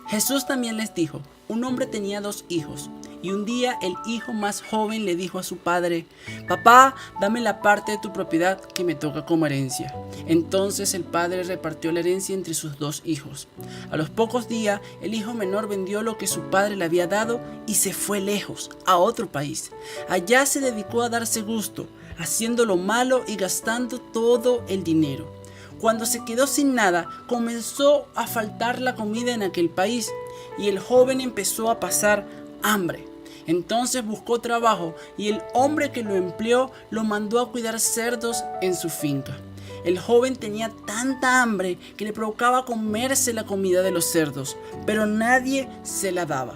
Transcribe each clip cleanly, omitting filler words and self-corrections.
Jesús también les dijo: un hombre tenía 2 hijos, y un día el hijo más joven le dijo a su padre: papá, dame la parte de tu propiedad que me toca como herencia. Entonces el padre repartió la herencia entre sus 2 hijos. A los pocos días, el hijo menor vendió lo que su padre le había dado y se fue lejos, a otro país. Allá se dedicó a darse gusto, haciendo lo malo y gastando todo el dinero. Cuando se quedó sin nada, comenzó a faltar la comida en aquel país y el joven empezó a pasar hambre. Entonces buscó trabajo y el hombre que lo empleó lo mandó a cuidar cerdos en su finca. El joven tenía tanta hambre que le provocaba comerse la comida de los cerdos, pero nadie se la daba.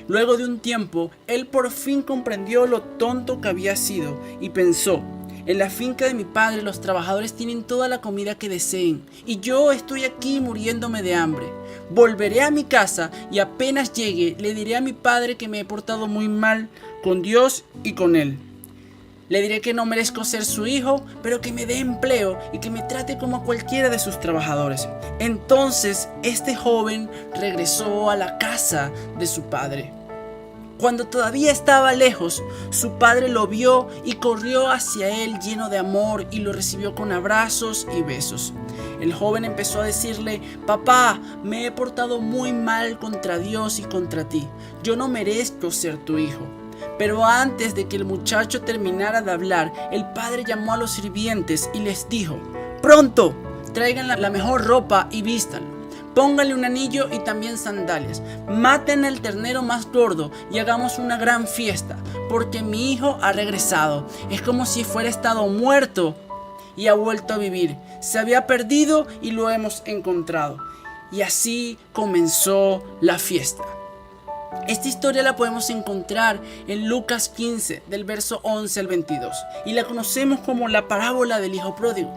Luego de un tiempo, él por fin comprendió lo tonto que había sido y pensó: en la finca de mi padre los trabajadores tienen toda la comida que deseen y yo estoy aquí muriéndome de hambre. Volveré a mi casa y apenas llegue le diré a mi padre que me he portado muy mal con Dios y con él. Le diré que no merezco ser su hijo, pero que me dé empleo y que me trate como a cualquiera de sus trabajadores. Entonces este joven regresó a la casa de su padre. Cuando todavía estaba lejos, su padre lo vio y corrió hacia él lleno de amor y lo recibió con abrazos y besos. El joven empezó a decirle: papá, me he portado muy mal contra Dios y contra ti. Yo no merezco ser tu hijo. Pero antes de que el muchacho terminara de hablar, el padre llamó a los sirvientes y les dijo: pronto, traigan la mejor ropa y vístanlo. Pónganle un anillo y también sandalias. Maten al ternero más gordo y hagamos una gran fiesta, porque mi hijo ha regresado. Es como si fuera estado muerto y ha vuelto a vivir. Se había perdido y lo hemos encontrado. Y así comenzó la fiesta. Esta historia la podemos encontrar en Lucas 15, del verso 11 al 22, y la conocemos como la parábola del hijo pródigo.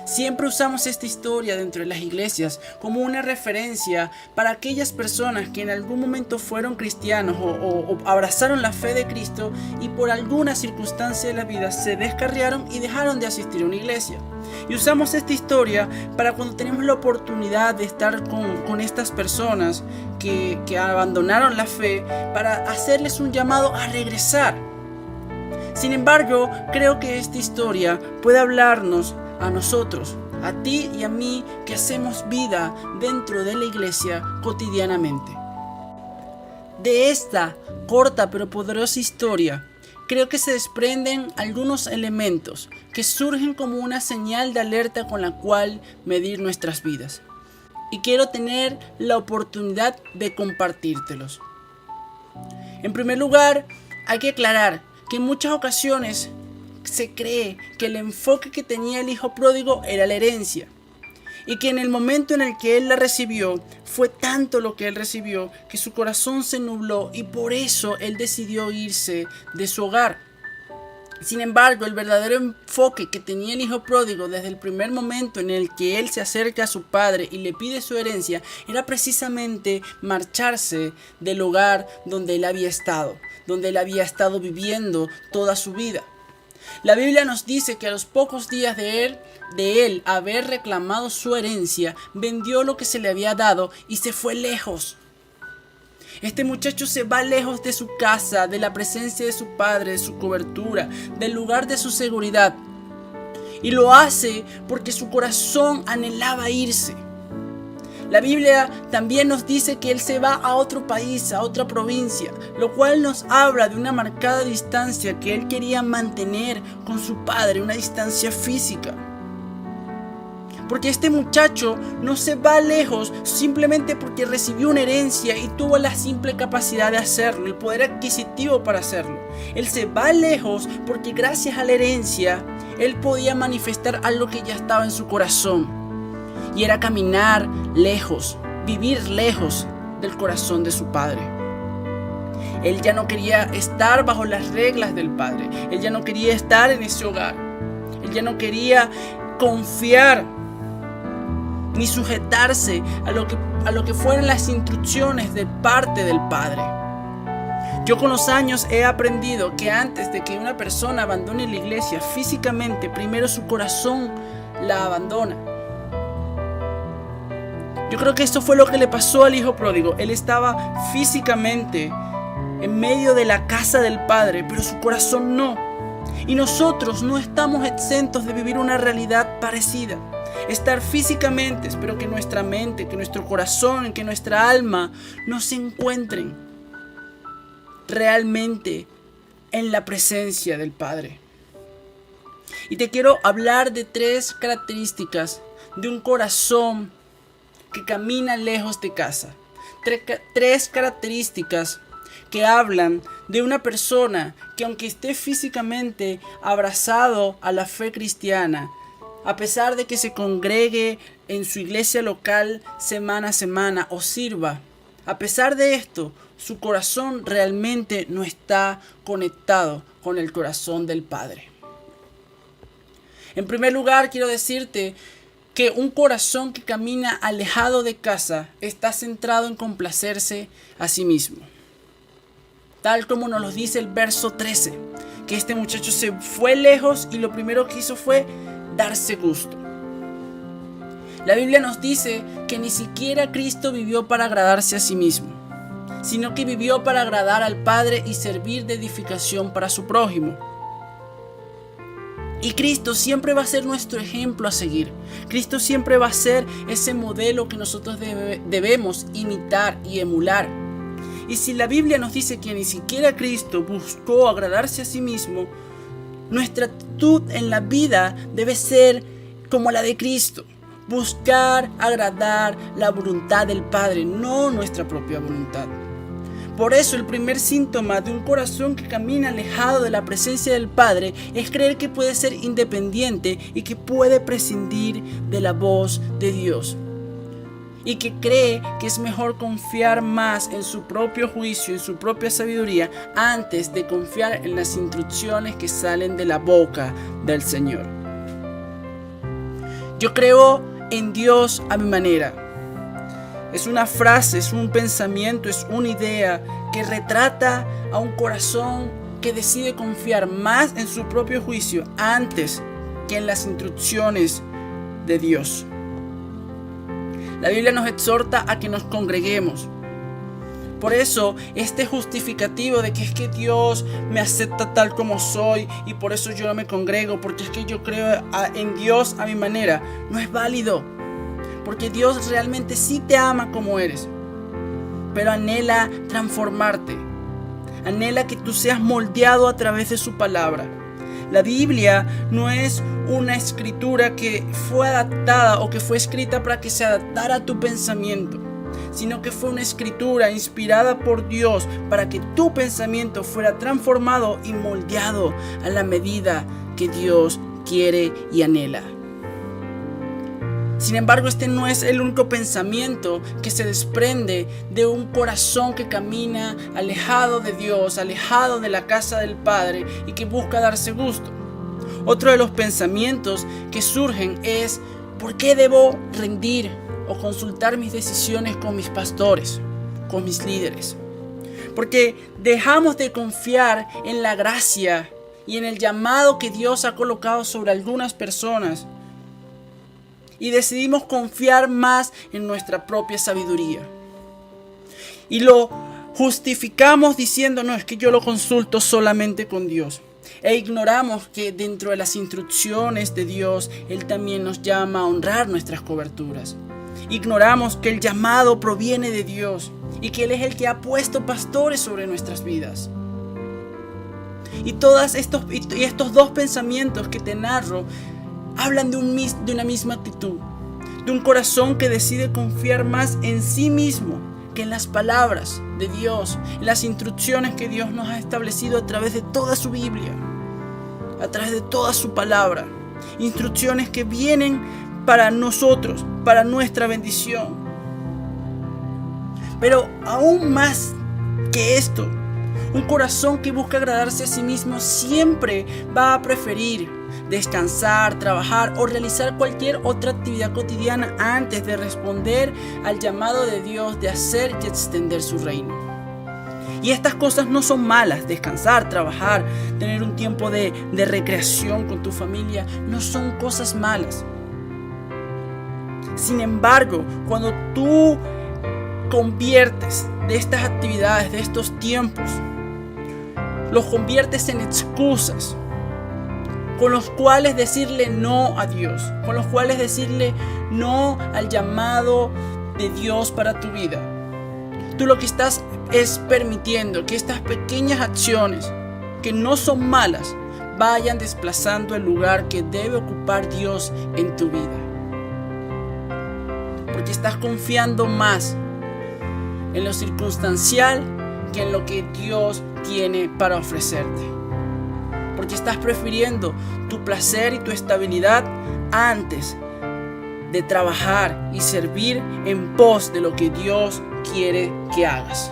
Siempre usamos esta historia dentro de las iglesias como una referencia para aquellas personas que en algún momento fueron cristianos o abrazaron la fe de Cristo y por alguna circunstancia de la vida se descarriaron y dejaron de asistir a una iglesia. Y usamos esta historia para cuando tenemos la oportunidad de estar con estas personas que abandonaron la fe, para hacerles un llamado a regresar. Sin embargo, creo que esta historia puede hablarnos a nosotros, a ti y a mí, que hacemos vida dentro de la iglesia cotidianamente. De esta corta pero poderosa historia, creo que se desprenden algunos elementos que surgen como una señal de alerta con la cual medir nuestras vidas. Y quiero tener la oportunidad de compartírtelos. En primer lugar, hay que aclarar que en muchas ocasiones se cree que el enfoque que tenía el hijo pródigo era la herencia, y que en el momento en el que él la recibió, fue tanto lo que él recibió que su corazón se nubló y por eso él decidió irse de su hogar. Sin embargo, el verdadero enfoque que tenía el hijo pródigo desde el primer momento en el que él se acerca a su padre y le pide su herencia, era precisamente marcharse del hogar donde él había estado viviendo toda su vida. La Biblia nos dice que a los pocos días de él haber reclamado su herencia, vendió lo que se le había dado y se fue lejos. Este muchacho se va lejos de su casa, de la presencia de su padre, de su cobertura, del lugar de su seguridad. Y lo hace porque su corazón anhelaba irse. La Biblia también nos dice que él se va a otro país, a otra provincia, lo cual nos habla de una marcada distancia que él quería mantener con su padre, una distancia física. Porque este muchacho no se va lejos simplemente porque recibió una herencia y tuvo la simple capacidad de hacerlo, el poder adquisitivo para hacerlo. Él se va lejos porque gracias a la herencia, él podía manifestar algo que ya estaba en su corazón. Y era caminar lejos, vivir lejos del corazón de su padre. Él ya no quería estar bajo las reglas del padre. Él ya no quería estar en ese hogar. Él ya no quería confiar ni sujetarse a lo que fueran las instrucciones de parte del padre. Yo con los años he aprendido que antes de que una persona abandone la iglesia físicamente, primero su corazón la abandona. Yo creo que esto fue lo que le pasó al hijo pródigo. Él estaba físicamente en medio de la casa del Padre, pero su corazón no. Y nosotros no estamos exentos de vivir una realidad parecida. Estar físicamente, pero que nuestra mente, que nuestro corazón, que nuestra alma no se encuentren realmente en la presencia del Padre. Y te quiero hablar de 3 características de un corazón que camina lejos de casa. 3 características que hablan de una persona que, aunque esté físicamente abrazado a la fe cristiana, a pesar de que se congregue en su iglesia local semana a semana o sirva, a pesar de esto, su corazón realmente no está conectado con el corazón del Padre. En primer lugar, quiero decirte que un corazón que camina alejado de casa está centrado en complacerse a sí mismo. Tal como nos lo dice el verso 13, que este muchacho se fue lejos y lo primero que hizo fue darse gusto. La Biblia nos dice que ni siquiera Cristo vivió para agradarse a sí mismo, sino que vivió para agradar al Padre y servir de edificación para su prójimo. Y Cristo siempre va a ser nuestro ejemplo a seguir. Cristo siempre va a ser ese modelo que nosotros debemos imitar y emular. Y si la Biblia nos dice que ni siquiera Cristo buscó agradarse a sí mismo, nuestra actitud en la vida debe ser como la de Cristo. Buscar agradar la voluntad del Padre, no nuestra propia voluntad. Por eso el primer síntoma de un corazón que camina alejado de la presencia del Padre es creer que puede ser independiente y que puede prescindir de la voz de Dios. Y que cree que es mejor confiar más en su propio juicio, en su propia sabiduría, antes de confiar en las instrucciones que salen de la boca del Señor. Yo creo en Dios a mi manera. Es una frase, es un pensamiento, es una idea que retrata a un corazón que decide confiar más en su propio juicio antes que en las instrucciones de Dios. La Biblia nos exhorta a que nos congreguemos. Por eso, este justificativo de que es que Dios me acepta tal como soy y por eso yo no me congrego, porque es que yo creo en Dios a mi manera, no es válido. Porque Dios realmente sí te ama como eres, pero anhela transformarte. Anhela que tú seas moldeado a través de su palabra. La Biblia no es una escritura que fue adaptada o que fue escrita para que se adaptara a tu pensamiento, sino que fue una escritura inspirada por Dios para que tu pensamiento fuera transformado y moldeado a la medida que Dios quiere y anhela. Sin embargo, este no es el único pensamiento que se desprende de un corazón que camina alejado de Dios, alejado de la casa del Padre y que busca darse gusto. Otro de los pensamientos que surgen es: ¿por qué debo rendir o consultar mis decisiones con mis pastores, con mis líderes? Porque dejamos de confiar en la gracia y en el llamado que Dios ha colocado sobre algunas personas y decidimos confiar más en nuestra propia sabiduría. Y lo justificamos diciendo: no, es que yo lo consulto solamente con Dios. E ignoramos que dentro de las instrucciones de Dios, Él también nos llama a honrar nuestras coberturas. Ignoramos que el llamado proviene de Dios y que Él es el que ha puesto pastores sobre nuestras vidas. Y estos 2 pensamientos que te narro hablan de una misma actitud, de un corazón que decide confiar más en sí mismo que en las palabras de Dios, en las instrucciones que Dios nos ha establecido a través de toda su Biblia, a través de toda su palabra. Instrucciones que vienen para nosotros, para nuestra bendición. Pero aún más que esto, un corazón que busca agradarse a sí mismo siempre va a preferir descansar, trabajar o realizar cualquier otra actividad cotidiana antes de responder al llamado de Dios de hacer y extender su reino. Y estas cosas no son malas. Descansar, trabajar, tener un tiempo de recreación con tu familia no son cosas malas. Sin embargo, cuando tú conviertes de estas actividades, de estos tiempos, los conviertes en excusas con los cuales decirle no a Dios, con los cuales decirle no al llamado de Dios para tu vida, tú lo que estás es permitiendo que estas pequeñas acciones, que no son malas, vayan desplazando el lugar que debe ocupar Dios en tu vida. Porque estás confiando más en lo circunstancial que en lo que Dios tiene para ofrecerte. Porque estás prefiriendo tu placer y tu estabilidad antes de trabajar y servir en pos de lo que Dios quiere que hagas.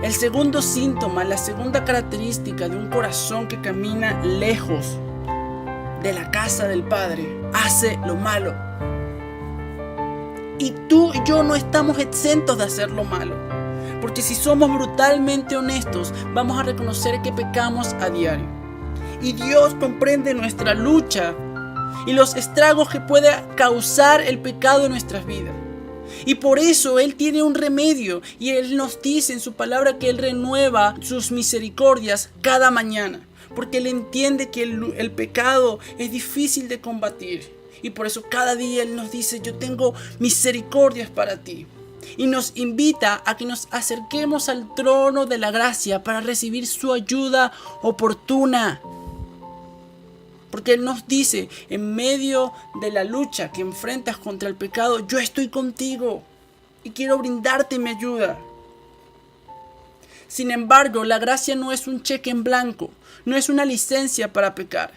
El segundo síntoma, la segunda característica de un corazón que camina lejos de la casa del Padre, hace lo malo. Y tú y yo no estamos exentos de hacer lo malo. Porque si somos brutalmente honestos, vamos a reconocer que pecamos a diario. Y Dios comprende nuestra lucha y los estragos que puede causar el pecado en nuestras vidas. Y por eso Él tiene un remedio, y Él nos dice en su palabra que Él renueva sus misericordias cada mañana. Porque Él entiende que el pecado es difícil de combatir. Y por eso cada día Él nos dice: yo tengo misericordias para ti. Y nos invita a que nos acerquemos al trono de la gracia para recibir su ayuda oportuna. Porque Él nos dice: en medio de la lucha que enfrentas contra el pecado, yo estoy contigo y quiero brindarte mi ayuda. Sin embargo, la gracia no es un cheque en blanco, no es una licencia para pecar.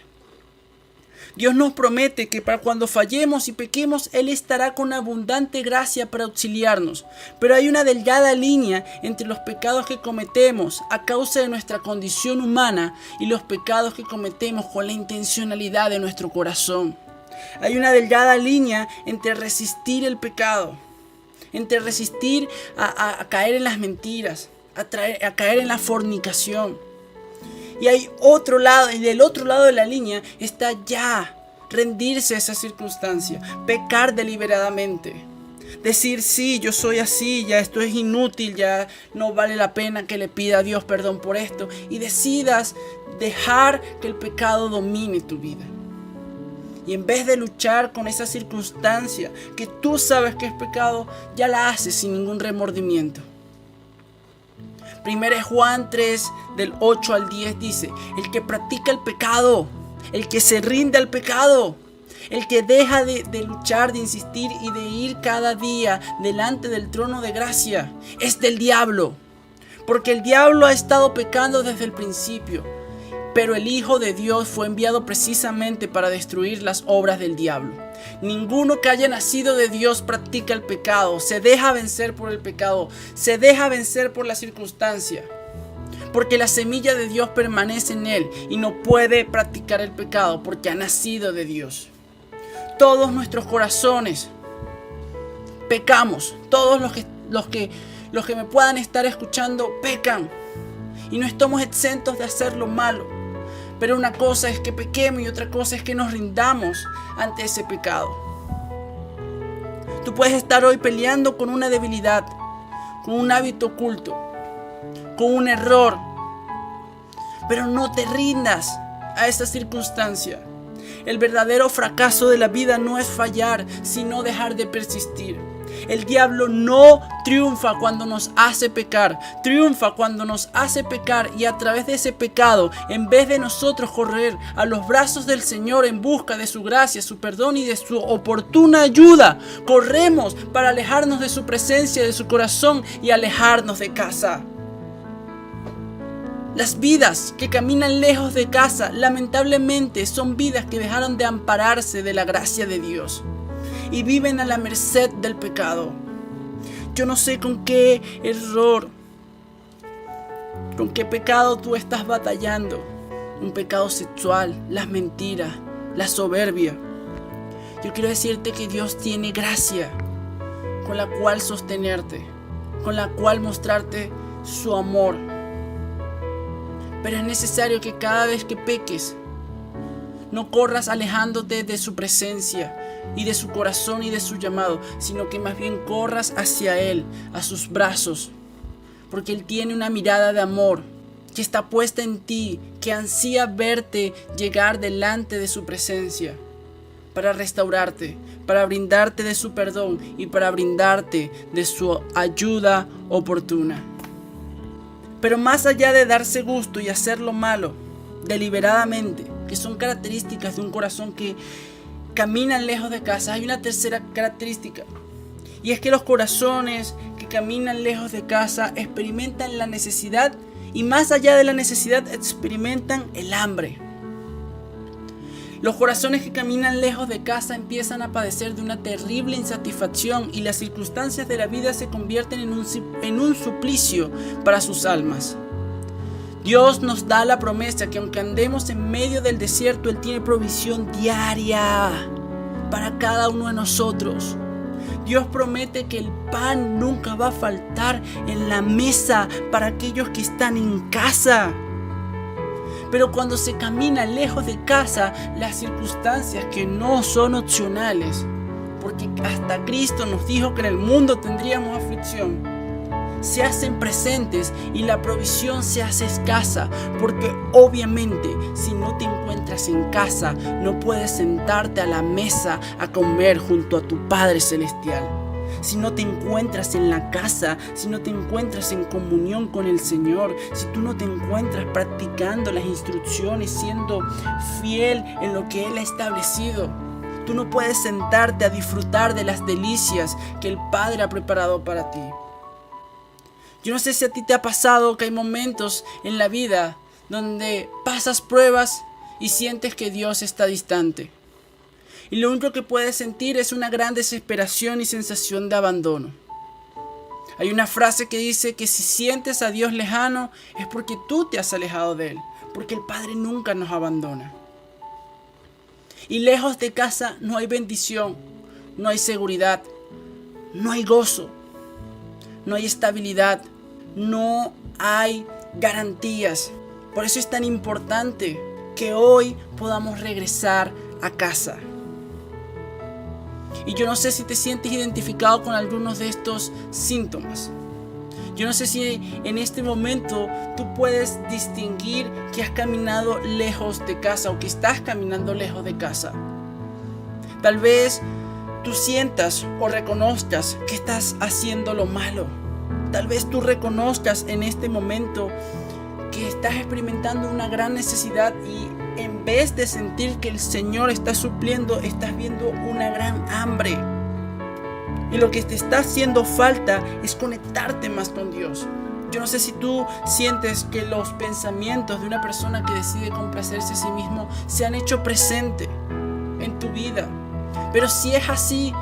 Dios nos promete que para cuando fallemos y pequemos, Él estará con abundante gracia para auxiliarnos. Pero hay una delgada línea entre los pecados que cometemos a causa de nuestra condición humana y los pecados que cometemos con la intencionalidad de nuestro corazón. Hay una delgada línea entre resistir el pecado, entre resistir a caer en las mentiras, a caer en la fornicación. Y hay otro lado, y del otro lado de la línea está ya rendirse a esa circunstancia, pecar deliberadamente, decir: sí, yo soy así, ya esto es inútil, ya no vale la pena que le pida a Dios perdón por esto, y decidas dejar que el pecado domine tu vida. Y en vez de luchar con esa circunstancia que tú sabes que es pecado, ya la haces sin ningún remordimiento. 1 Juan 3, del 8 al 10 dice: el que practica el pecado, el que se rinde al pecado, el que deja de luchar, de insistir y de ir cada día delante del trono de gracia, es del diablo. Porque el diablo ha estado pecando desde el principio, pero el Hijo de Dios fue enviado precisamente para destruir las obras del diablo. Ninguno que haya nacido de Dios practica el pecado, se deja vencer por el pecado, se deja vencer por la circunstancia. Porque la semilla de Dios permanece en él y no puede practicar el pecado porque ha nacido de Dios. Todos nuestros corazones pecamos, todos los que me puedan estar escuchando pecan y no estamos exentos de hacer lo malo. Pero una cosa es que pequemos y otra cosa es que nos rindamos ante ese pecado. Tú puedes estar hoy peleando con una debilidad, con un hábito oculto, con un error, pero no te rindas a esa circunstancia. El verdadero fracaso de la vida no es fallar, sino dejar de persistir. El diablo no triunfa cuando nos hace pecar, triunfa cuando nos hace pecar, y a través de ese pecado, en vez de nosotros correr a los brazos del Señor en busca de su gracia, su perdón y de su oportuna ayuda, corremos para alejarnos de su presencia, de su corazón y alejarnos de casa. Las vidas que caminan lejos de casa, lamentablemente, son vidas que dejaron de ampararse de la gracia de Dios y viven a la merced del pecado. Yo no sé con qué error, con qué pecado tú estás batallando. Un pecado sexual, las mentiras, la soberbia. Yo quiero decirte que Dios tiene gracia con la cual sostenerte, con la cual mostrarte su amor. Pero es necesario que cada vez que peques, No corras alejándote de su presencia y de su corazón y de su llamado, sino que más bien corras hacia Él, a sus brazos, porque Él tiene una mirada de amor que está puesta en ti, que ansía verte llegar delante de su presencia para restaurarte, para brindarte de su perdón y para brindarte de su ayuda oportuna. Pero más allá de darse gusto y hacer lo malo deliberadamente, que son características de un corazón que camina lejos de casa, hay una tercera característica, y es que los corazones que caminan lejos de casa experimentan la necesidad, y más allá de la necesidad experimentan el hambre. Los corazones que caminan lejos de casa empiezan a padecer de una terrible insatisfacción y las circunstancias de la vida se convierten en un suplicio para sus almas. Dios nos da la promesa que aunque andemos en medio del desierto, Él tiene provisión diaria para cada uno de nosotros. Dios promete que el pan nunca va a faltar en la mesa para aquellos que están en casa. Pero cuando se camina lejos de casa, las circunstancias que no son opcionales, porque hasta Cristo nos dijo que en el mundo tendríamos aflicción, se hacen presentes y la provisión se hace escasa, porque obviamente si no te encuentras en casa, no puedes sentarte a la mesa a comer junto a tu Padre Celestial. Si no te encuentras en la casa, si no te encuentras en comunión con el Señor, si tú no te encuentras practicando las instrucciones, siendo fiel en lo que Él ha establecido, tú no puedes sentarte a disfrutar de las delicias que el Padre ha preparado para ti. Yo no sé si a ti te ha pasado que hay momentos en la vida donde pasas pruebas y sientes que Dios está distante. Y lo único que puedes sentir es una gran desesperación y sensación de abandono. Hay una frase que dice que si sientes a Dios lejano es porque tú te has alejado de Él, porque el Padre nunca nos abandona. Y lejos de casa no hay bendición, no hay seguridad, no hay gozo, no hay estabilidad, no hay garantías. Por eso es tan importante que hoy podamos regresar a casa. Y yo no sé si te sientes identificado con algunos de estos síntomas. Yo no sé si en este momento tú puedes distinguir que has caminado lejos de casa o que estás caminando lejos de casa. Tal vez tú sientas o reconozcas que estás haciendo lo malo. Tal vez tú reconozcas en este momento que estás experimentando una gran necesidad y en vez de sentir que el Señor está supliendo, estás viendo una gran hambre. Y lo que te está haciendo falta es conectarte más con Dios. Yo no sé si tú sientes que los pensamientos de una persona que decide complacerse a sí mismo se han hecho presente en tu vida. Pero si es así,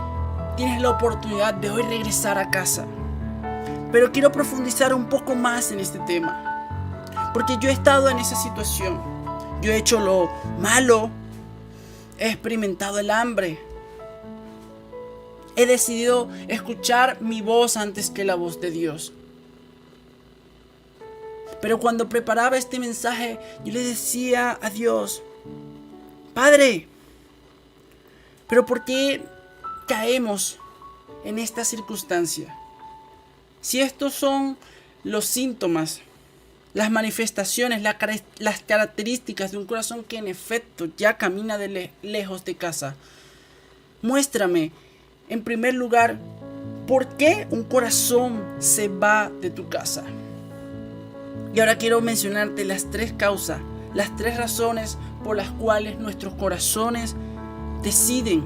tienes la oportunidad de hoy regresar a casa. Pero quiero profundizar un poco más en este tema. Porque yo he estado en esa situación. Yo he hecho lo malo. He experimentado el hambre. He decidido escuchar mi voz antes que la voz de Dios. Pero cuando preparaba este mensaje, yo le decía a Dios: Padre, ¿pero por qué caemos en esta circunstancia? Si estos son los síntomas, las manifestaciones, las características de un corazón que en efecto ya camina lejos de casa, muéstrame, en primer lugar, ¿por qué un corazón se va de tu casa? Y ahora quiero mencionarte las 3 causas, las 3 razones por las cuales nuestros corazones deciden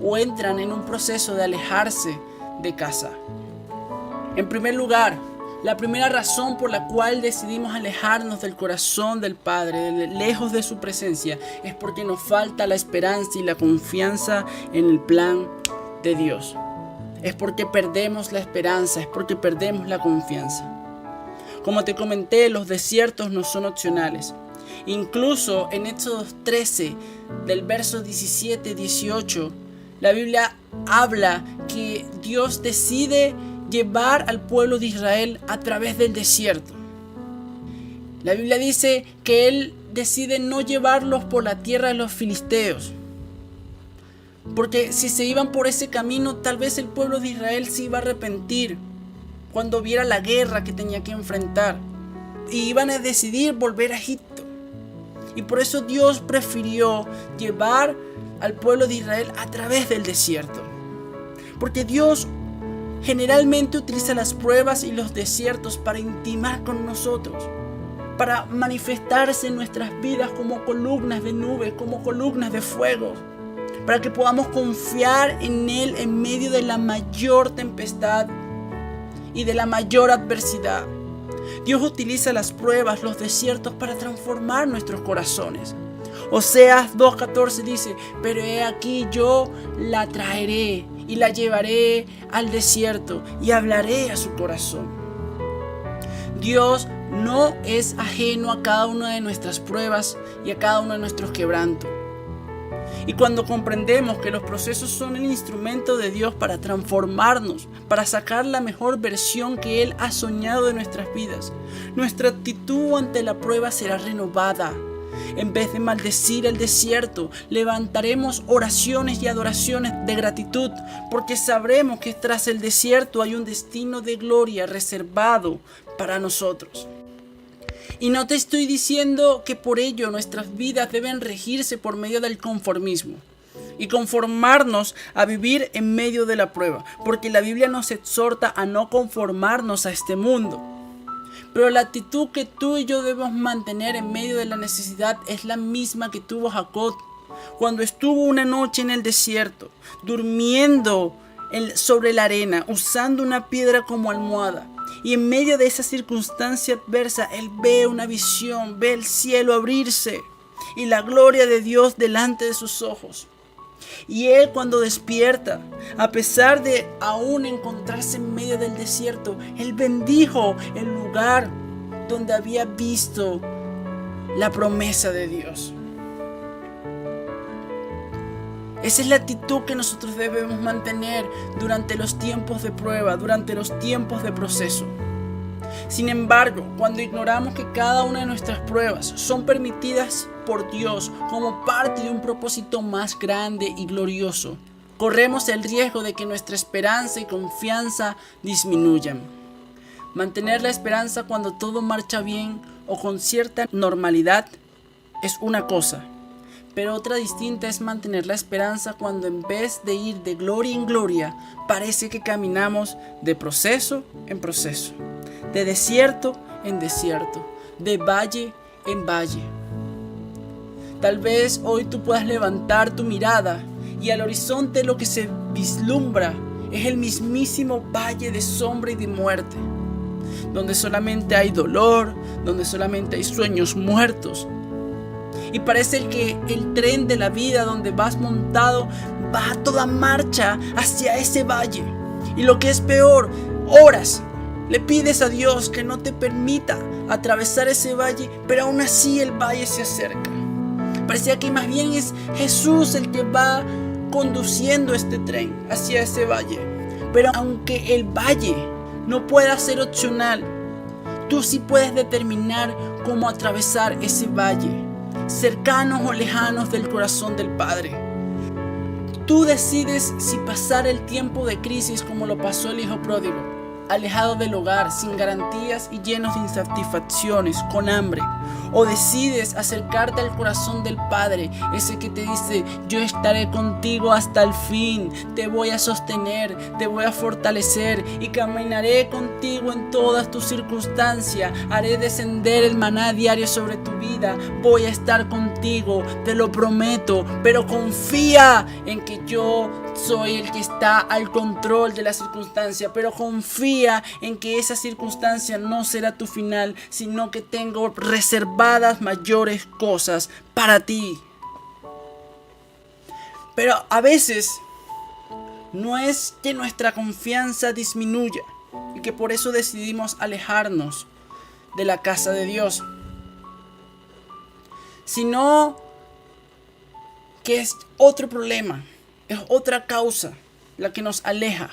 o entran en un proceso de alejarse de casa. En primer lugar, la primera razón por la cual decidimos alejarnos del corazón del Padre, lejos de su presencia, es porque nos falta la esperanza y la confianza en el plan de Dios. Es porque perdemos la esperanza, es porque perdemos la confianza. Como te comenté, los desiertos no son opcionales. Incluso en Éxodo 13, del verso 17-18, la Biblia habla que Dios decide llevar al pueblo de Israel a través del desierto. La Biblia dice que Él decide no llevarlos por la tierra de los filisteos. Porque si se iban por ese camino, tal vez el pueblo de Israel se iba a arrepentir cuando viera la guerra que tenía que enfrentar. Y iban a decidir volver a Egipto. Y por eso Dios prefirió llevar al pueblo de Israel a través del desierto. Porque Dios generalmente utiliza las pruebas y los desiertos para intimar con nosotros, para manifestarse en nuestras vidas como columnas de nube, como columnas de fuego, para que podamos confiar en Él en medio de la mayor tempestad y de la mayor adversidad. Dios utiliza las pruebas, los desiertos para transformar nuestros corazones. Oseas 2:14 dice: pero he aquí yo la traeré y la llevaré al desierto y hablaré a su corazón. Dios no es ajeno a cada una de nuestras pruebas y a cada uno de nuestros quebrantos. Y cuando comprendemos que los procesos son el instrumento de Dios para transformarnos, para sacar la mejor versión que Él ha soñado de nuestras vidas, nuestra actitud ante la prueba será renovada. En vez de maldecir el desierto, levantaremos oraciones y adoraciones de gratitud, porque sabremos que tras el desierto hay un destino de gloria reservado para nosotros. Y no te estoy diciendo que por ello nuestras vidas deben regirse por medio del conformismo y conformarnos a vivir en medio de la prueba, porque la Biblia nos exhorta a no conformarnos a este mundo. Pero la actitud que tú y yo debemos mantener en medio de la necesidad es la misma que tuvo Jacob cuando estuvo una noche en el desierto, durmiendo sobre la arena, usando una piedra como almohada. Y en medio de esa circunstancia adversa, él ve una visión, ve el cielo abrirse y la gloria de Dios delante de sus ojos. Y él, cuando despierta, a pesar de aún encontrarse en medio del desierto, él bendijo el lugar donde había visto la promesa de Dios. Esa es la actitud que nosotros debemos mantener durante los tiempos de prueba, durante los tiempos de proceso. Sin embargo, cuando ignoramos que cada una de nuestras pruebas son permitidas por Dios como parte de un propósito más grande y glorioso, corremos el riesgo de que nuestra esperanza y confianza disminuyan. Mantener la esperanza cuando todo marcha bien o con cierta normalidad es una cosa. Pero otra distinta es mantener la esperanza cuando en vez de ir de gloria en gloria, parece que caminamos de proceso en proceso, de desierto en desierto, de valle en valle. Tal vez hoy tú puedas levantar tu mirada y al horizonte lo que se vislumbra es el mismísimo valle de sombra y de muerte, donde solamente hay dolor, donde solamente hay sueños muertos. Y parece que el tren de la vida donde vas montado va a toda marcha hacia ese valle. Y lo que es peor, oras, le pides a Dios que no te permita atravesar ese valle, pero aún así el valle se acerca. Parecía que más bien es Jesús el que va conduciendo este tren hacia ese valle. Pero aunque el valle no pueda ser opcional, tú sí puedes determinar cómo atravesar ese valle, cercanos o lejanos del corazón del Padre. Tú decides si pasar el tiempo de crisis como lo pasó el hijo pródigo, alejado del hogar, sin garantías y llenos de insatisfacciones, con hambre, o decides acercarte al corazón del Padre, ese que te dice: yo estaré contigo hasta el fin, te voy a sostener, te voy a fortalecer y caminaré contigo en todas tus circunstancias, haré descender el maná diario sobre tu vida, voy a estar contigo, te lo prometo, pero confía en que yo soy el que está al control de la circunstancia, pero confía en que esa circunstancia no será tu final, sino que tengo reservadas mayores cosas para ti. Pero a veces no es que nuestra confianza disminuya y que por eso decidimos alejarnos de la casa de Dios, sino que es otro problema. Es otra causa la que nos aleja.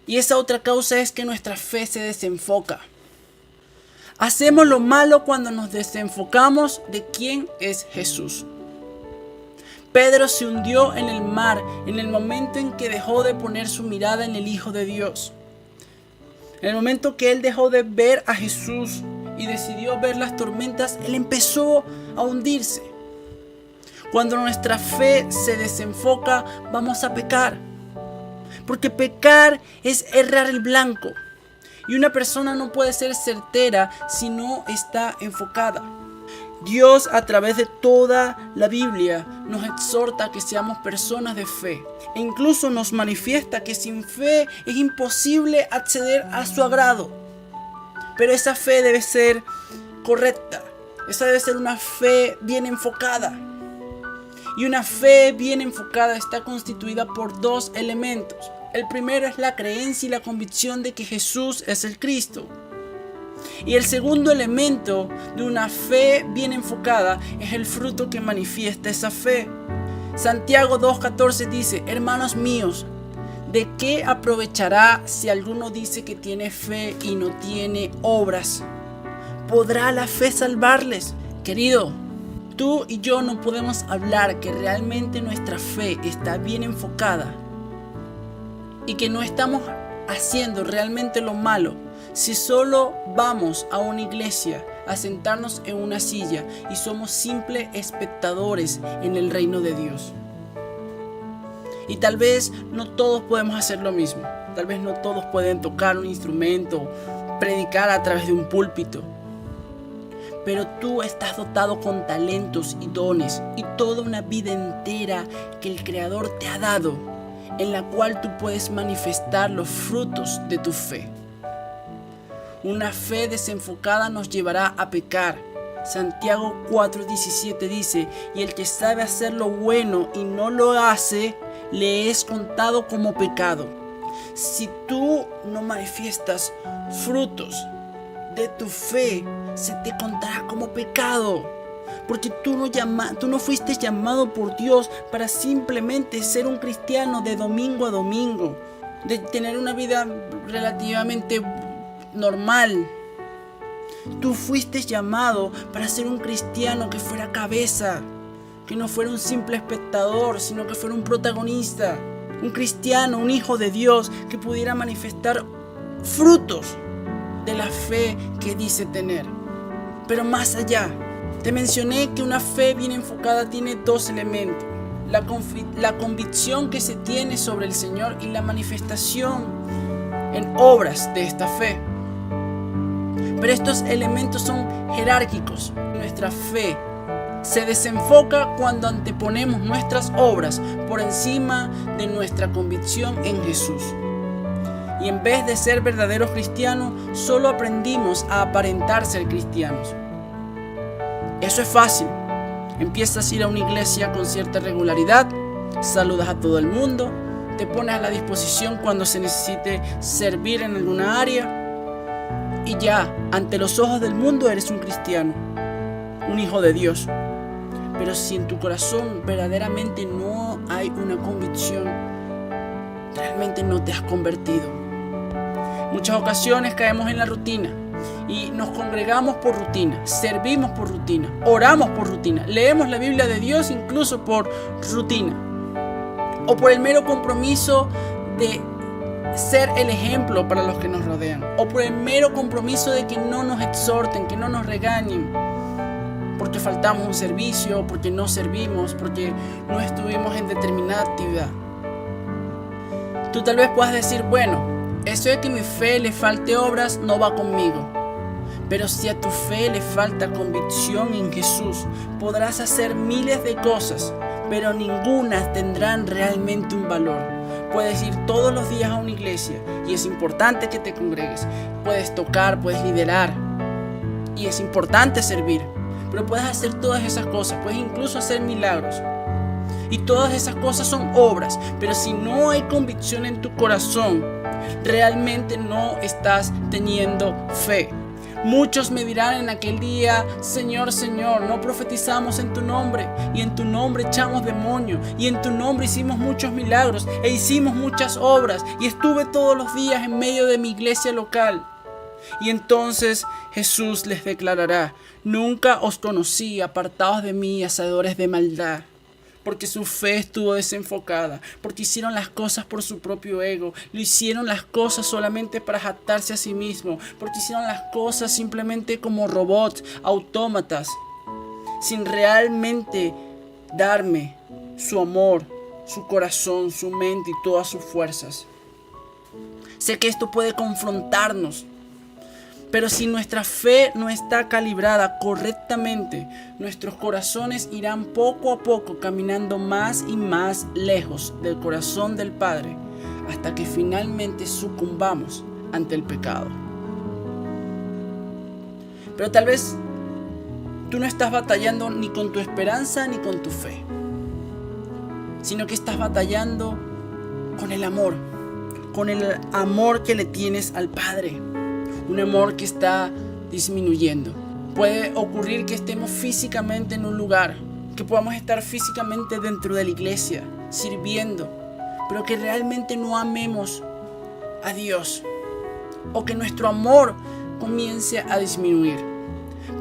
Y esa otra causa es que nuestra fe se desenfoca. Hacemos lo malo cuando nos desenfocamos de quién es Jesús. Pedro se hundió en el mar en el momento en que dejó de poner su mirada en el Hijo de Dios. En el momento que él dejó de ver a Jesús y decidió ver las tormentas, él empezó a hundirse. Cuando nuestra fe se desenfoca, vamos a pecar. Porque pecar es errar el blanco. Y una persona no puede ser certera si no está enfocada. Dios, a través de toda la Biblia, nos exhorta a que seamos personas de fe. E incluso nos manifiesta que sin fe es imposible acceder a su agrado. Pero esa fe debe ser correcta. Esa debe ser una fe bien enfocada. Y una fe bien enfocada está constituida por dos elementos. El primero es la creencia y la convicción de que Jesús es el Cristo. Y el segundo elemento de una fe bien enfocada es el fruto que manifiesta esa fe. Santiago 2:14 dice: hermanos míos, ¿de qué aprovechará si alguno dice que tiene fe y no tiene obras? ¿Podrá la fe salvarles? Querido, tú y yo no podemos hablar que realmente nuestra fe está bien enfocada y que no estamos haciendo realmente lo malo si solo vamos a una iglesia a sentarnos en una silla y somos simples espectadores en el reino de Dios. Y tal vez no todos podemos hacer lo mismo. Tal vez no todos pueden tocar un instrumento, predicar a través de un púlpito. Pero tú estás dotado con talentos y dones y toda una vida entera que el Creador te ha dado, en la cual tú puedes manifestar los frutos de tu fe. Una fe desenfocada nos llevará a pecar. Santiago 4:17 dice: y el que sabe hacer lo bueno y no lo hace, le es contado como pecado. Si tú no manifiestas frutos de tu fe, se te contará como pecado. Porque tú no fuiste llamado por Dios para simplemente ser un cristiano de domingo a domingo, de tener una vida relativamente normal. Tú fuiste llamado para ser un cristiano que fuera cabeza, que no fuera un simple espectador, sino que fuera un protagonista, un cristiano, un hijo de Dios que pudiera manifestar frutos de la fe que dice tener. Pero más allá, te mencioné que una fe bien enfocada tiene dos elementos: la convicción que se tiene sobre el Señor y la manifestación en obras de esta fe. Pero estos elementos son jerárquicos. Nuestra fe se desenfoca cuando anteponemos nuestras obras por encima de nuestra convicción en Jesús. Y en vez de ser verdaderos cristianos, solo aprendimos a aparentar ser cristianos. Eso es fácil. Empiezas a ir a una iglesia con cierta regularidad, saludas a todo el mundo, te pones a la disposición cuando se necesite servir en alguna área y ya, ante los ojos del mundo eres un cristiano, un hijo de Dios. Pero si en tu corazón verdaderamente no hay una convicción, realmente no te has convertido. Muchas ocasiones caemos en la rutina y nos congregamos por rutina, servimos por rutina, oramos por rutina, leemos la Biblia de Dios incluso por rutina, o por el mero compromiso de ser el ejemplo para los que nos rodean, o por el mero compromiso de que no nos exhorten, que no nos regañen porque faltamos un servicio, porque no servimos, porque no estuvimos en determinada actividad. Tú tal vez puedas decir: bueno, eso de que mi fe le falte obras no va conmigo. Pero si a tu fe le falta convicción en Jesús, podrás hacer miles de cosas, pero ninguna tendrán realmente un valor. Puedes ir todos los días a una iglesia y es importante que te congregues. Puedes tocar, puedes liderar y es importante servir. Pero puedes hacer todas esas cosas, puedes incluso hacer milagros. Y todas esas cosas son obras, pero si no hay convicción en tu corazón, realmente no estás teniendo fe. Muchos me dirán en aquel día: Señor, Señor, no profetizamos en tu nombre, y en tu nombre echamos demonios, y en tu nombre hicimos muchos milagros, e hicimos muchas obras, y estuve todos los días en medio de mi iglesia local. Y entonces Jesús les declarará: nunca os conocí, apartados de mí, hacedores de maldad. Porque su fe estuvo desenfocada, porque hicieron las cosas por su propio ego, lo hicieron las cosas solamente para jactarse a sí mismo, porque hicieron las cosas simplemente como robots, autómatas, sin realmente darme su amor, su corazón, su mente y todas sus fuerzas. Sé que esto puede confrontarnos, pero si nuestra fe no está calibrada correctamente, nuestros corazones irán poco a poco caminando más y más lejos del corazón del Padre, hasta que finalmente sucumbamos ante el pecado. Pero tal vez tú no estás batallando ni con tu esperanza ni con tu fe, sino que estás batallando con el amor que le tienes al Padre. Un amor que está disminuyendo. Puede ocurrir que estemos físicamente en un lugar, que podamos estar físicamente dentro de la iglesia, sirviendo, pero que realmente no amemos a Dios, o que nuestro amor comience a disminuir.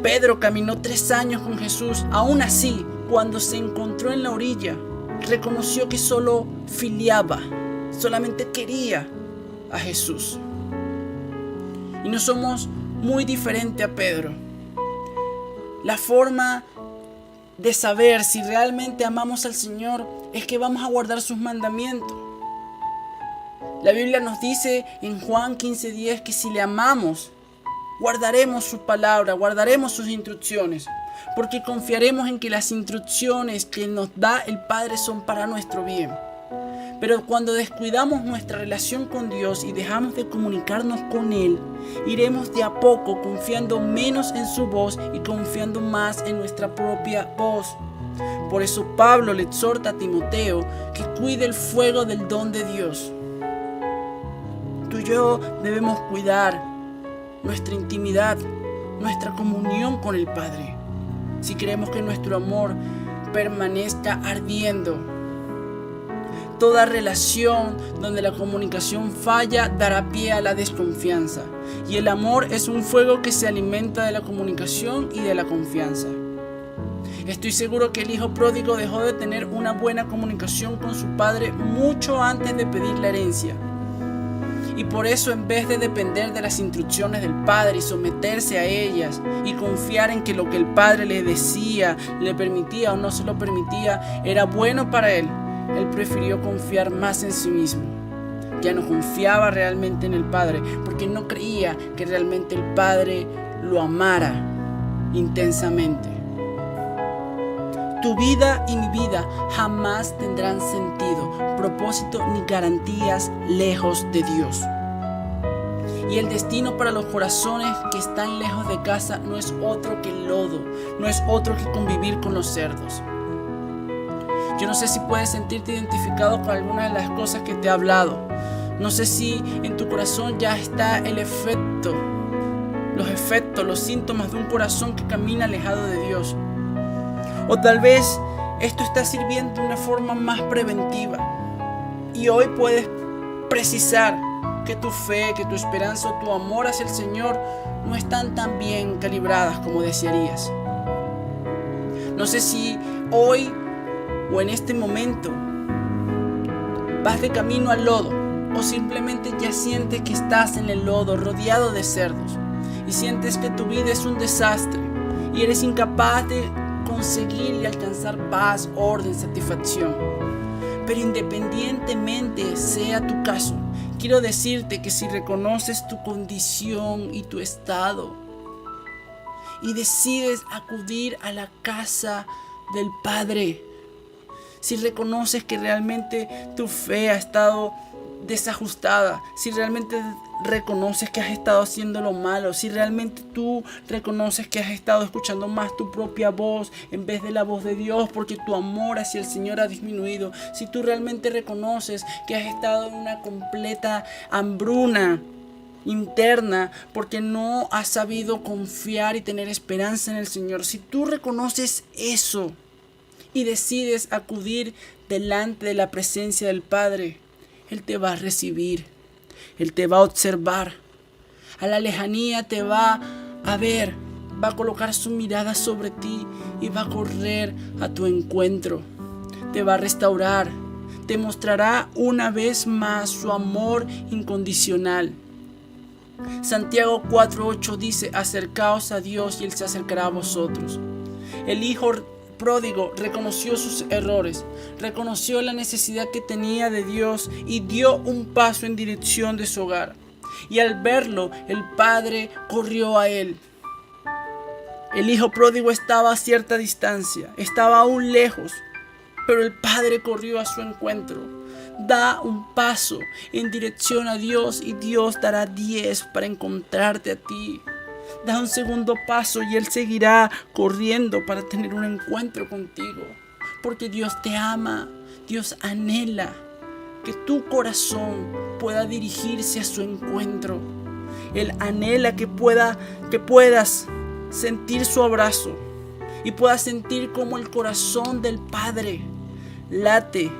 Pedro caminó 3 años con Jesús. Aún así, cuando se encontró en la orilla, reconoció que solo filiaba, solamente quería a Jesús. Y no somos muy diferentes a Pedro. La forma de saber si realmente amamos al Señor es que vamos a guardar sus mandamientos. La Biblia nos dice en Juan 15:10 que si le amamos, guardaremos su palabra, guardaremos sus instrucciones, porque confiaremos en que las instrucciones que nos da el Padre son para nuestro bien. Pero cuando descuidamos nuestra relación con Dios y dejamos de comunicarnos con Él, iremos de a poco confiando menos en su voz y confiando más en nuestra propia voz. Por eso Pablo le exhorta a Timoteo que cuide el fuego del don de Dios. Tú y yo debemos cuidar nuestra intimidad, nuestra comunión con el Padre, si queremos que nuestro amor permanezca ardiendo. Toda relación donde la comunicación falla dará pie a la desconfianza. Y el amor es un fuego que se alimenta de la comunicación y de la confianza. Estoy seguro que el hijo pródigo dejó de tener una buena comunicación con su padre mucho antes de pedir la herencia. Y por eso, en vez de depender de las instrucciones del padre y someterse a ellas y confiar en que lo que el padre le decía, le permitía o no se lo permitía, era bueno para él, él prefirió confiar más en sí mismo. Ya no confiaba realmente en el Padre, porque no creía que realmente el Padre lo amara intensamente. Tu vida y mi vida jamás tendrán sentido, propósito ni garantías lejos de Dios. Y el destino para los corazones que están lejos de casa no es otro que el lodo, no es otro que convivir con los cerdos. Yo no sé si puedes sentirte identificado con alguna de las cosas que te he hablado. No sé si en tu corazón ya está el efecto, los síntomas de un corazón que camina alejado de Dios. O tal vez esto está sirviendo de una forma más preventiva. Y hoy puedes precisar que tu fe, que tu esperanza o tu amor hacia el Señor no están tan bien calibradas como desearías. No sé si hoy o en este momento vas de camino al lodo, o simplemente ya sientes que estás en el lodo rodeado de cerdos y sientes que tu vida es un desastre y eres incapaz de conseguir y alcanzar paz, orden, satisfacción. Pero independientemente sea tu caso, quiero decirte que si reconoces tu condición y tu estado y decides acudir a la casa del Padre, si reconoces que realmente tu fe ha estado desajustada, si realmente reconoces que has estado haciendo lo malo, si realmente tú reconoces que has estado escuchando más tu propia voz en vez de la voz de Dios porque tu amor hacia el Señor ha disminuido, si tú realmente reconoces que has estado en una completa hambruna interna porque no has sabido confiar y tener esperanza en el Señor, si tú reconoces eso y decides acudir delante de la presencia del Padre, Él te va a recibir, Él te va a observar. A la lejanía te va a ver, va a colocar su mirada sobre ti y va a correr a tu encuentro. Te va a restaurar, te mostrará una vez más su amor incondicional. Santiago 4:8 dice: acercaos a Dios y Él se acercará a vosotros. El hijo pródigo reconoció sus errores, reconoció la necesidad que tenía de Dios y dio un paso en dirección de su hogar. Y al verlo, el padre corrió a él. El hijo pródigo estaba a cierta distancia, estaba aún lejos, pero el padre corrió a su encuentro. Da un paso en dirección a Dios y Dios dará 10 para encontrarte a ti. Da un segundo paso y Él seguirá corriendo para tener un encuentro contigo. Porque Dios te ama, Dios anhela que tu corazón pueda dirigirse a su encuentro. Él anhela que puedas sentir su abrazo y puedas sentir como el corazón del Padre late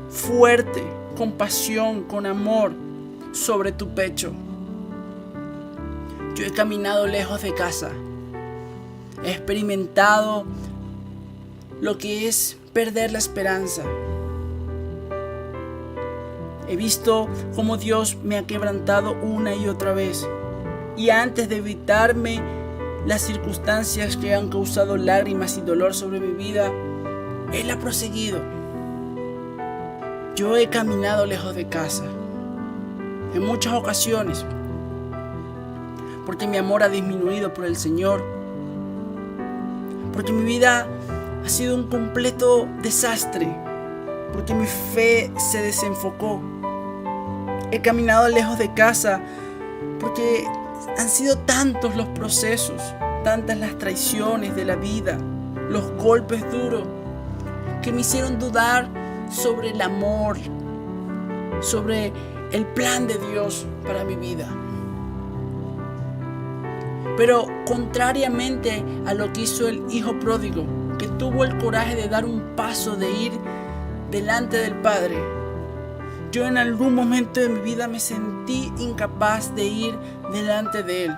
fuerte, con pasión, con amor sobre tu pecho. Yo he caminado lejos de casa, he experimentado lo que es perder la esperanza. He visto cómo Dios me ha quebrantado una y otra vez, y antes de evitarme las circunstancias que han causado lágrimas y dolor sobre mi vida, Él ha proseguido. Yo he caminado lejos de casa en muchas ocasiones porque mi amor ha disminuido por el Señor, porque mi vida ha sido un completo desastre, porque mi fe se desenfocó. He caminado lejos de casa porque han sido tantos los procesos, tantas las traiciones de la vida, los golpes duros que me hicieron dudar sobre el amor, sobre el plan de Dios para mi vida. Pero contrariamente a lo que hizo el hijo pródigo, que tuvo el coraje de dar un paso, de ir delante del Padre, yo en algún momento de mi vida me sentí incapaz de ir delante de Él.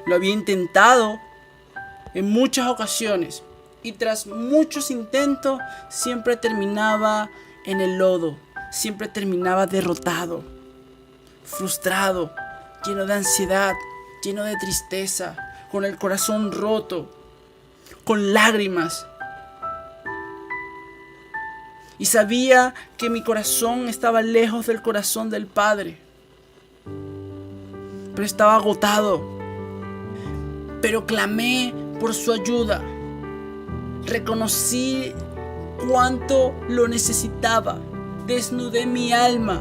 Lo había intentado en muchas ocasiones y tras muchos intentos siempre terminaba en el lodo, siempre terminaba derrotado, frustrado, lleno de ansiedad, lleno de tristeza, con el corazón roto, con lágrimas. Y sabía que mi corazón estaba lejos del corazón del Padre, pero estaba agotado. Pero clamé por su ayuda. Reconocí cuánto lo necesitaba. Desnudé mi alma.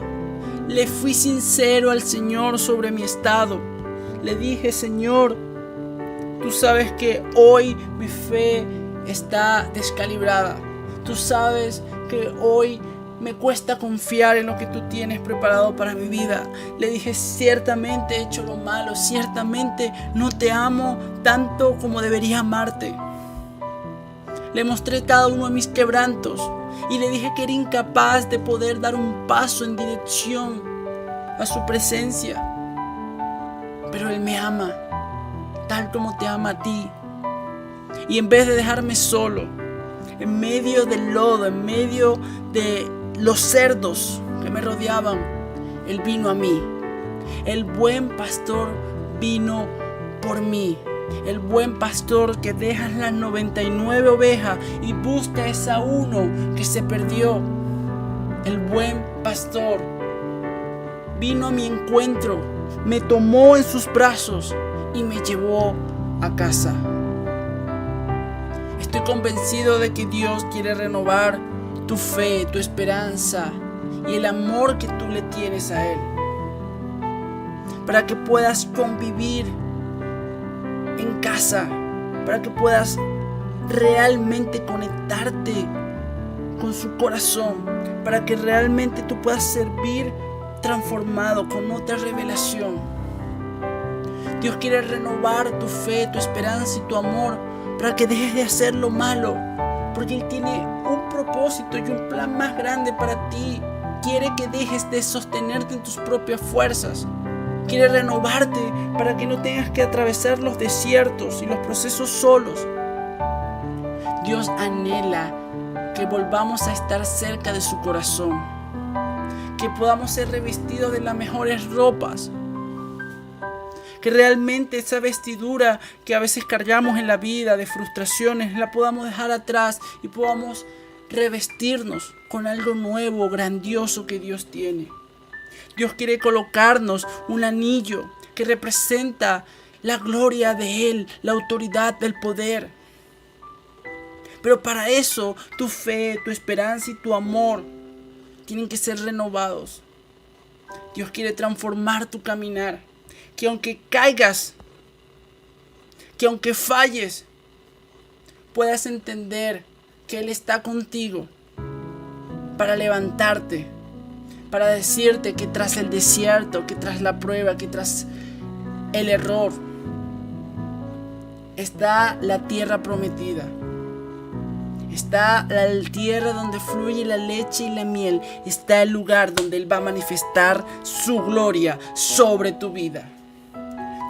Le fui sincero al Señor sobre mi estado. Le dije: Señor, tú sabes que hoy mi fe está descalibrada. Tú sabes que hoy me cuesta confiar en lo que tú tienes preparado para mi vida. Le dije: ciertamente he hecho lo malo, ciertamente no te amo tanto como debería amarte. Le mostré cada uno de mis quebrantos y le dije que era incapaz de poder dar un paso en dirección a su presencia. Pero Él me ama, tal como te ama a ti. Y en vez de dejarme solo, en medio del lodo, en medio de los cerdos que me rodeaban, Él vino a mí. El buen pastor vino por mí. El buen pastor que deja las 99 ovejas y busca esa uno que se perdió. El buen pastor vino a mi encuentro, me tomó en sus brazos y me llevó a casa. Estoy convencido de que Dios quiere renovar tu fe, tu esperanza y el amor que tú le tienes a Él, para que puedas convivir en casa, para que puedas realmente conectarte con su corazón, para que realmente tú puedas servir transformado con otra revelación. Dios quiere renovar tu fe, tu esperanza y tu amor para que dejes de hacer lo malo, porque Él tiene un propósito y un plan más grande para ti. Quiere que dejes de sostenerte en tus propias fuerzas Quiere renovarte para que no tengas que atravesar los desiertos y los procesos solos. Dios anhela que volvamos a estar cerca de su corazón, que podamos ser revestidos de las mejores ropas, que realmente esa vestidura que a veces cargamos en la vida de frustraciones la podamos dejar atrás y podamos revestirnos con algo nuevo, grandioso que Dios tiene. Dios quiere colocarnos un anillo que representa la gloria de Él, la autoridad del poder. Pero para eso tu fe, tu esperanza y tu amor tienen que ser renovados. Dios quiere transformar tu caminar. Que aunque caigas, que aunque falles, puedas entender que Él está contigo para levantarte, para decirte que tras el desierto, que tras la prueba, que tras el error, está la tierra prometida. Está la tierra donde fluye la leche y la miel. Está el lugar donde Él va a manifestar su gloria sobre tu vida.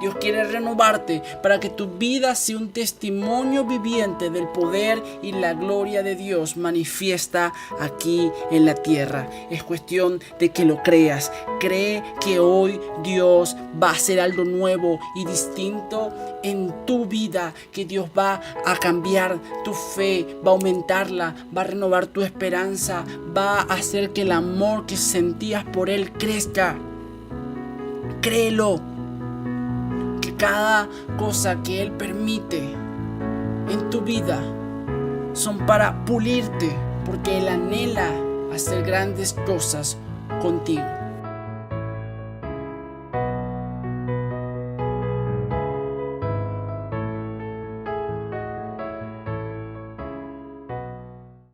Dios quiere renovarte para que tu vida sea un testimonio viviente del poder y la gloria de Dios manifiesta aquí en la tierra. Es cuestión de que lo creas. Cree que hoy Dios va a hacer algo nuevo y distinto en tu vida, que Dios va a cambiar tu fe, va a aumentarla, va a renovar tu esperanza, va a hacer que el amor que sentías por Él crezca. Créelo. Cada cosa que Él permite en tu vida son para pulirte, porque Él anhela hacer grandes cosas contigo.